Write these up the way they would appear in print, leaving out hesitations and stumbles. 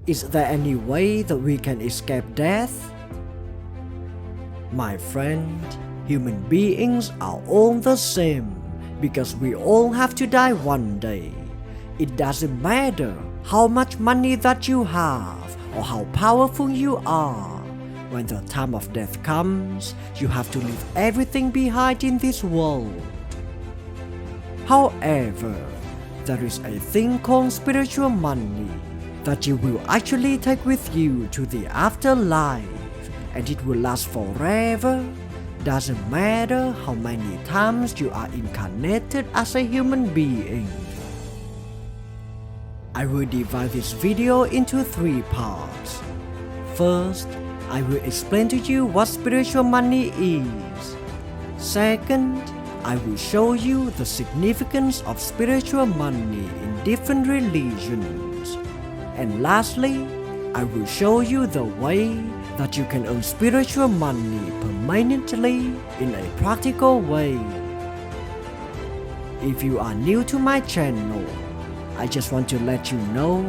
Is there any way that we can escape death? My friend, human beings are all the same because we all have to die one day. It doesn't matter how much money that you have or how powerful you are. When the time of death comes, you have to leave everything behind in this world. However, there is a thing called spiritual money that you will actually take with you to the afterlife, and it will last forever. Doesn't matter how many times you are incarnated as a human being. I will divide this video into 3 parts. First, I will explain to you what spiritual money is. Second, I will show you the significance of spiritual money in different religions. And lastly, I will show you the way that you can earn spiritual money permanently in a practical way. If you are new to my channel, I just want to let you know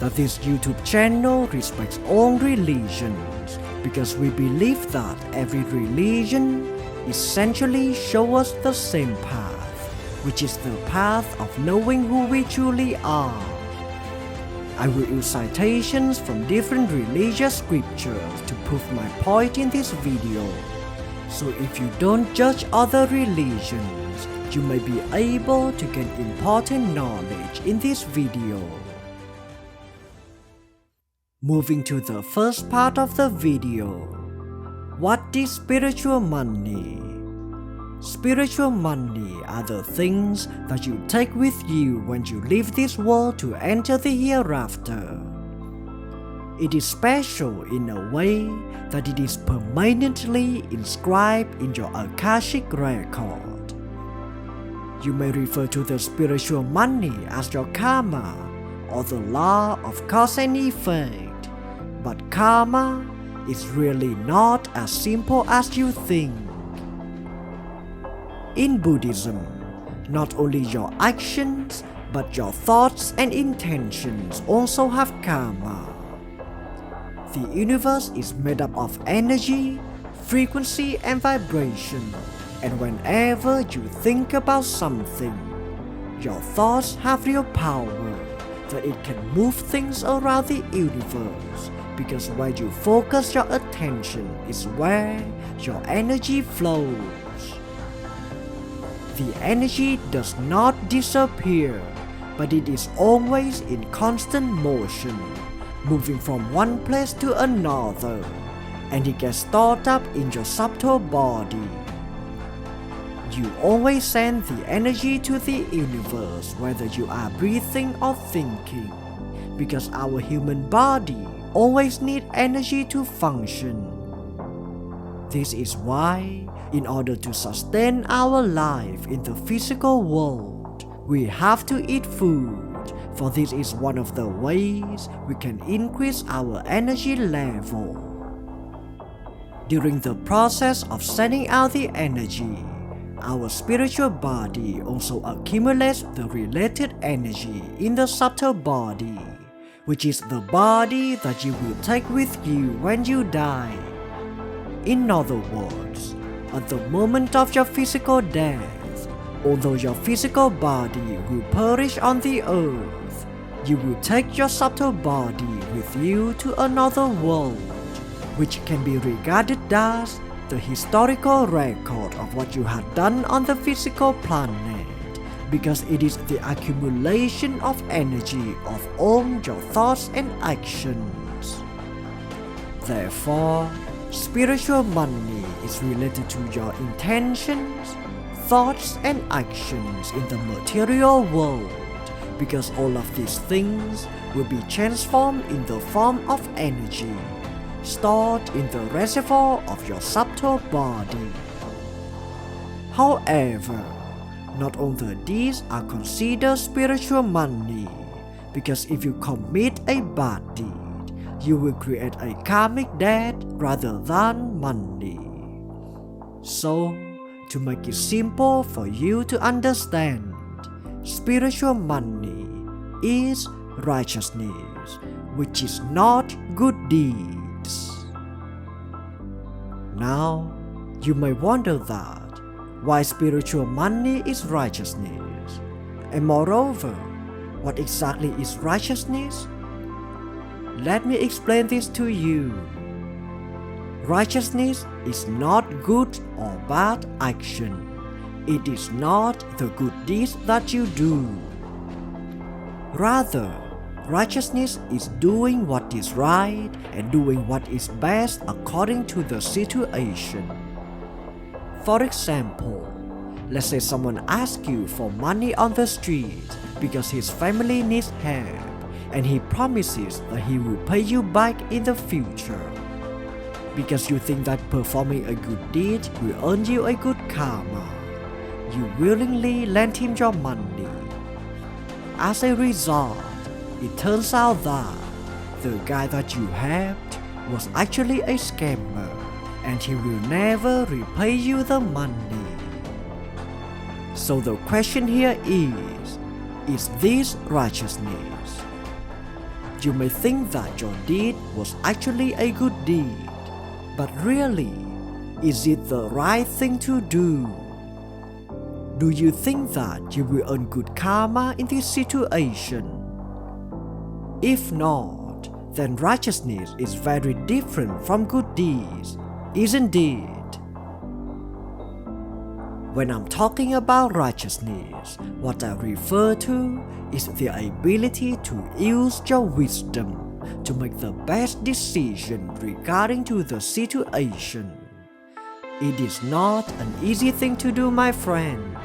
that this YouTube channel respects all religions because we believe that every religion essentially shows us the same path, which is the path of knowing who we truly are. I will use citations from different religious scriptures to prove my point in this video. So if you don't judge other religions, you may be able to gain important knowledge in this video. Moving to the first part of the video. What is spiritual money? Spiritual money are the things that you take with you when you leave this world to enter the hereafter. It is special in a way that it is permanently inscribed in your Akashic record. You may refer to the spiritual money as your karma or the law of cause and effect, but karma is really not as simple as you think. In Buddhism, not only your actions, but your thoughts and intentions also have karma. The universe is made up of energy, frequency and vibration, and whenever you think about something, your thoughts have real power that it can move things around the universe, because where you focus your attention is where your energy flows. The energy does not disappear, but it is always in constant motion, moving from one place to another, and it gets stored up in your subtle body. You always send the energy to the universe whether you are breathing or thinking, because our human body always needs energy to function. This is why, in order to sustain our life in the physical world, we have to eat food, for this is one of the ways we can increase our energy level. During the process of sending out the energy, our spiritual body also accumulates the related energy in the subtle body, which is the body that you will take with you when you die. In other words, at the moment of your physical death, although your physical body will perish on the earth, you will take your subtle body with you to another world, which can be regarded as the historical record of what you had done on the physical planet, because it is the accumulation of energy of all your thoughts and actions. Therefore, spiritual money is related to your intentions, thoughts and actions in the material world, because all of these things will be transformed in the form of energy, stored in the reservoir of your subtle body. However, not all of these are considered spiritual money, because if you commit a bad deed, you will create a karmic debt rather than money. So, to make it simple for you to understand, spiritual money is righteousness, which is not good deeds. Now, you may wonder that why spiritual money is righteousness, and moreover, what exactly is righteousness? Let me explain this to you. Righteousness is not good or bad action. It is not the good deeds that you do. Rather, righteousness is doing what is right and doing what is best according to the situation. For example, let's say someone asks you for money on the street because his family needs help, and he promises that he will pay you back in the future. Because you think that performing a good deed will earn you a good karma, you willingly lend him your money. As a result, it turns out that the guy that you helped was actually a scammer, and he will never repay you the money. So the question here is this righteousness? You may think that your deed was actually a good deed, but really, is it the right thing to do? Do you think that you will earn good karma in this situation? If not, then righteousness is very different from good deeds, isn't it? When I'm talking about righteousness, what I refer to is the ability to use your wisdom to make the best decision regarding to the situation. It is not an easy thing to do, my friend,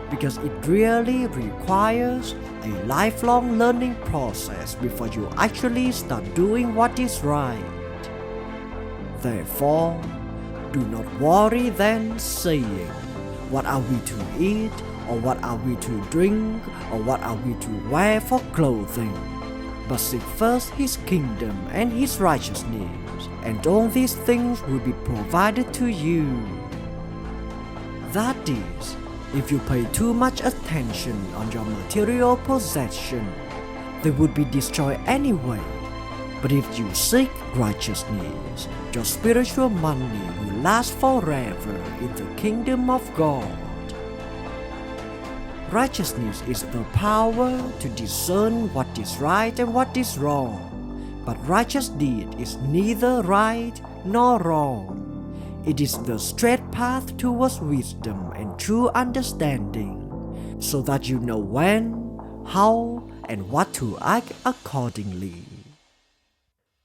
because it really requires a lifelong learning process before you actually start doing what is right. Therefore, do not worry then saying, what are we to eat, or what are we to drink, or what are we to wear for clothing? But seek first His kingdom and His righteousness, and all these things will be provided to you. That is, if you pay too much attention on your material possession, they would be destroyed anyway. But if you seek righteousness, your spiritual money will last forever in the kingdom of God. Righteousness is the power to discern what is right and what is wrong, but righteous deed is neither right nor wrong. It is the straight path towards wisdom and true understanding, so that you know when, how, and what to act accordingly.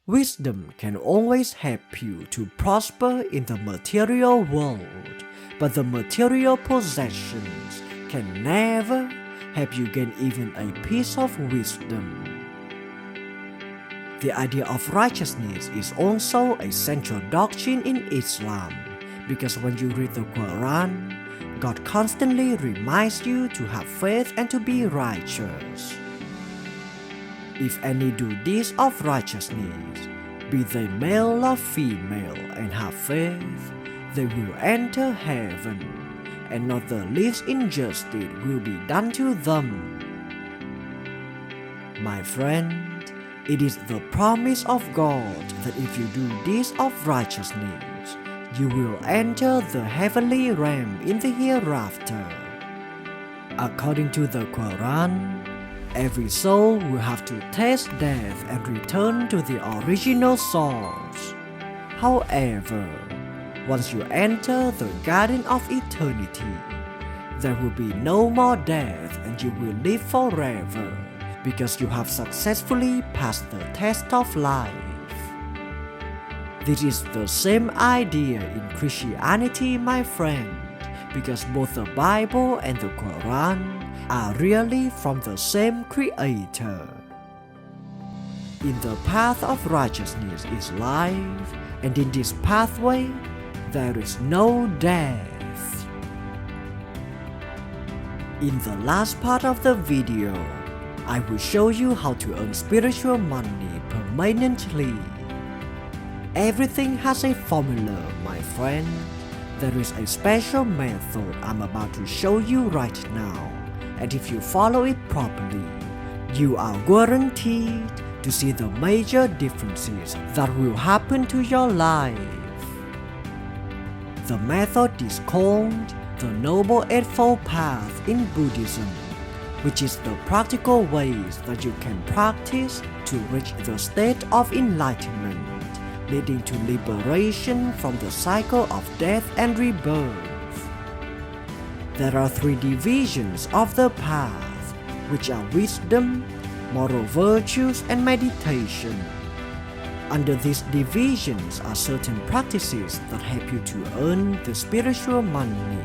Wisdom can always help you to prosper in the material world, but the material possessions can never help you gain even a piece of wisdom. The idea of righteousness is also a central doctrine in Islam, because when you read the Quran, God constantly reminds you to have faith and to be righteous. If any do deeds of righteousness, be they male or female, and have faith, they will enter heaven, and not the least injustice will be done to them. My friend, it is the promise of God that if you do deeds of righteousness, you will enter the heavenly realm in the hereafter. According to the Quran, every soul will have to taste death and return to the original source. However, once you enter the garden of eternity, there will be no more death and you will live forever because you have successfully passed the test of life. This is the same idea in Christianity, my friend, because both the Bible and the Quran are really from the same Creator. In the path of righteousness is life, and in this pathway, there is no death. In the last part of the video, I will show you how to earn spiritual money permanently. Everything has a formula, my friend. There is a special method I'm about to show you right now, and if you follow it properly, you are guaranteed to see the major differences that will happen to your life. The method is called the Noble Eightfold Path in Buddhism, which is the practical ways that you can practice to reach the state of enlightenment, leading to liberation from the cycle of death and rebirth. There are 3 divisions of the path, which are wisdom, moral virtues, and meditation. Under these divisions are certain practices that help you to earn the spiritual money.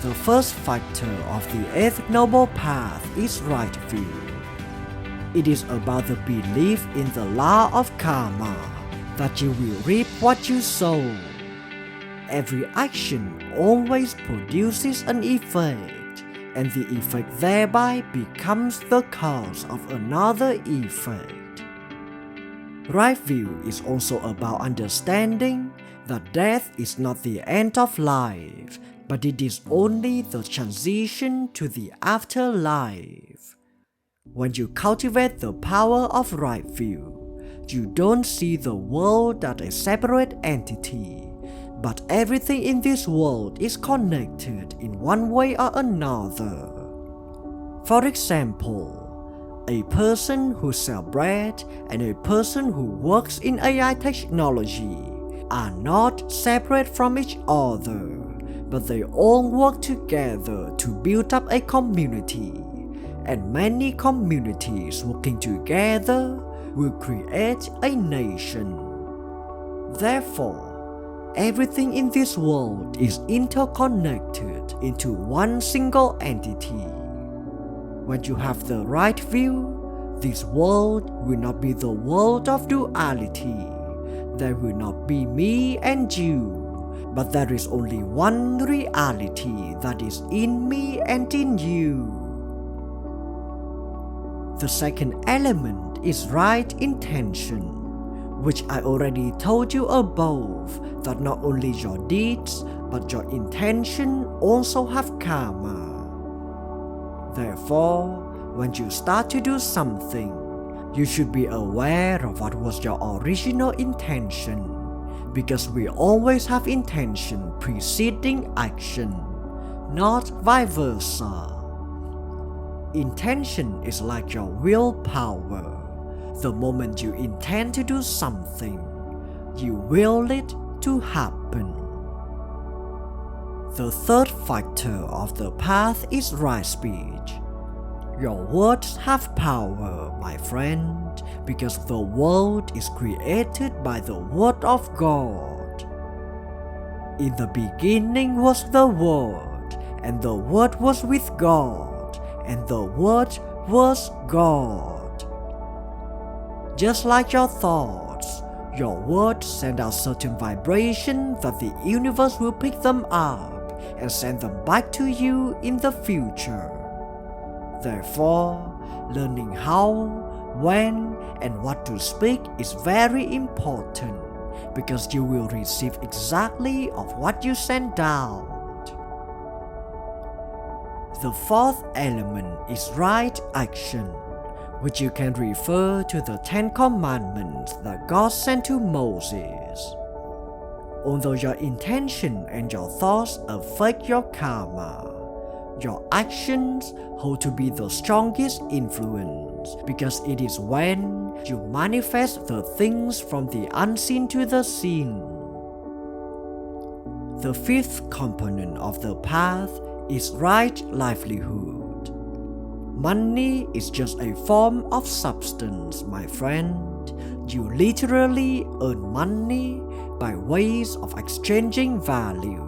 The first factor of the 8th Noble Path is right view. It is about the belief in the law of karma, that you will reap what you sow. Every action always produces an effect, and the effect thereby becomes the cause of another effect. Right view is also about understanding that death is not the end of life, but it is only the transition to the afterlife. When you cultivate the power of right view, you don't see the world as a separate entity, but everything in this world is connected in one way or another. For example, a person who sells bread and a person who works in AI technology are not separate from each other, but they all work together to build up a community, and many communities working together will create a nation. Therefore, everything in this world is interconnected into one single entity. When you have the right view, this world will not be the world of duality. There will not be me and you, but there is only one reality that is in me and in you. The second element is right intention, which I already told you above, that not only your deeds, but your intention also have karma. Therefore, when you start to do something, you should be aware of what was your original intention, because we always have intention preceding action, not vice versa. Intention is like your willpower. The moment you intend to do something, you will it to happen. The third factor of the path is right speech. Your words have power, my friend, because the world is created by the Word of God. In the beginning was the Word, and the Word was with God, and the Word was God. Just like your thoughts, your words send out certain vibrations that the universe will pick them up and send them back to you in the future. Therefore, learning how, when, and what to speak is very important, because you will receive exactly of what you send out. The fourth element is right action, which you can refer to the 10 commandments that God sent to Moses. Although your intention and your thoughts affect your karma, your actions hold to be the strongest influence, because it is when you manifest the things from the unseen to the seen. The fifth component of the path is right livelihood. Money is just a form of substance, my friend. You literally earn money by ways of exchanging value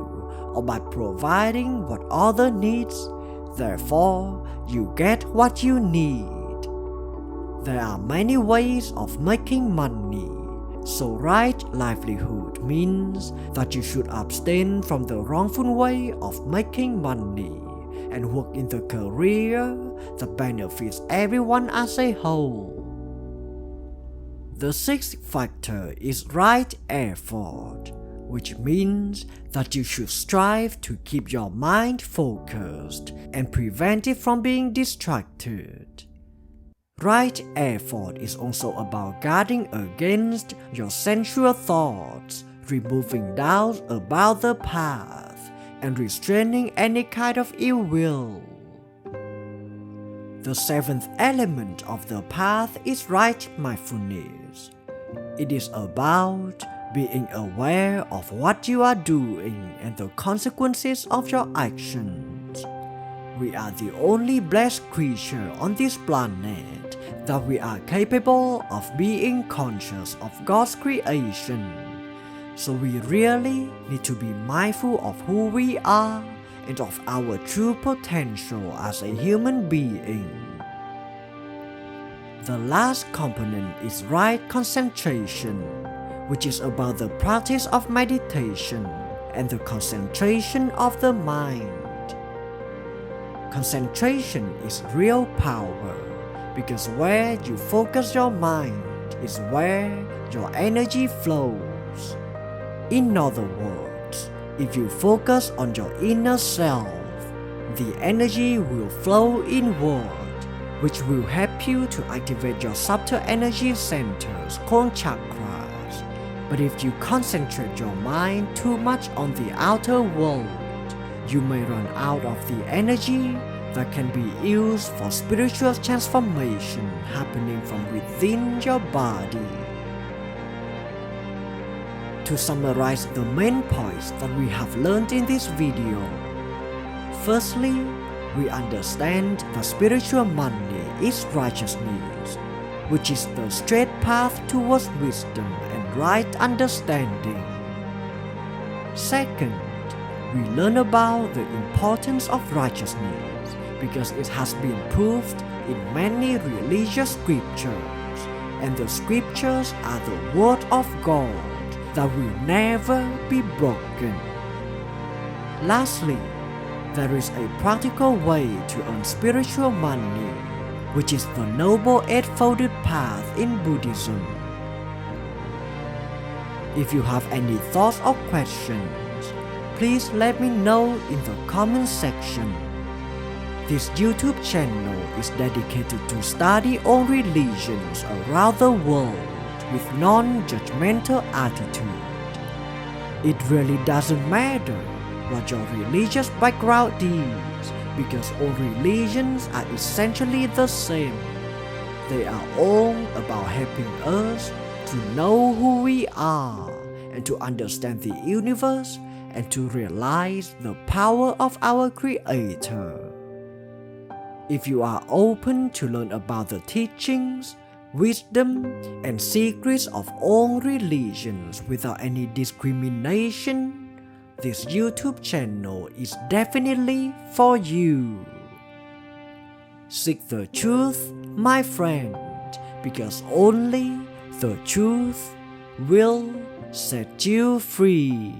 or by providing what other needs. Therefore, you get what you need. There are many ways of making money, so right livelihood means that you should abstain from the wrongful way of making money and work in the career that benefits everyone as a whole. The sixth factor is right effort, which means that you should strive to keep your mind focused and prevent it from being distracted. Right effort is also about guarding against your sensual thoughts, removing doubts about the path, and restraining any kind of ill will. The seventh element of the path is right mindfulness. It is about being aware of what you are doing and the consequences of your actions. We are the only blessed creature on this planet that we are capable of being conscious of God's creation. So we really need to be mindful of who we are and of our true potential as a human being. The last component is right concentration, which is about the practice of meditation and the concentration of the mind. Concentration is real power, because where you focus your mind is where your energy flows. In other words, if you focus on your inner self, the energy will flow inward, which will help you to activate your subtle energy centers called chakras. But if you concentrate your mind too much on the outer world, you may run out of the energy that can be used for spiritual transformation happening from within your body. To summarize the main points that we have learned in this video, firstly, we understand that spiritual money is righteousness, which is the straight path towards wisdom and right understanding. Second, we learn about the importance of righteousness because it has been proved in many religious scriptures, and the scriptures are the word of God that will never be broken. Lastly, there is a practical way to earn spiritual money, which is the Noble Eightfold Path in Buddhism. If you have any thoughts or questions, please let me know in the comment section. This YouTube channel is dedicated to study all religions around the world with non-judgmental attitude. It really doesn't matter what your religious background is, because all religions are essentially the same. They are all about helping us to know who we are and to understand the universe and to realize the power of our Creator. If you are open to learn about the teachings, wisdom, and secrets of all religions without any discrimination, this YouTube channel is definitely for you. Seek the truth, my friend, because only the truth will set you free.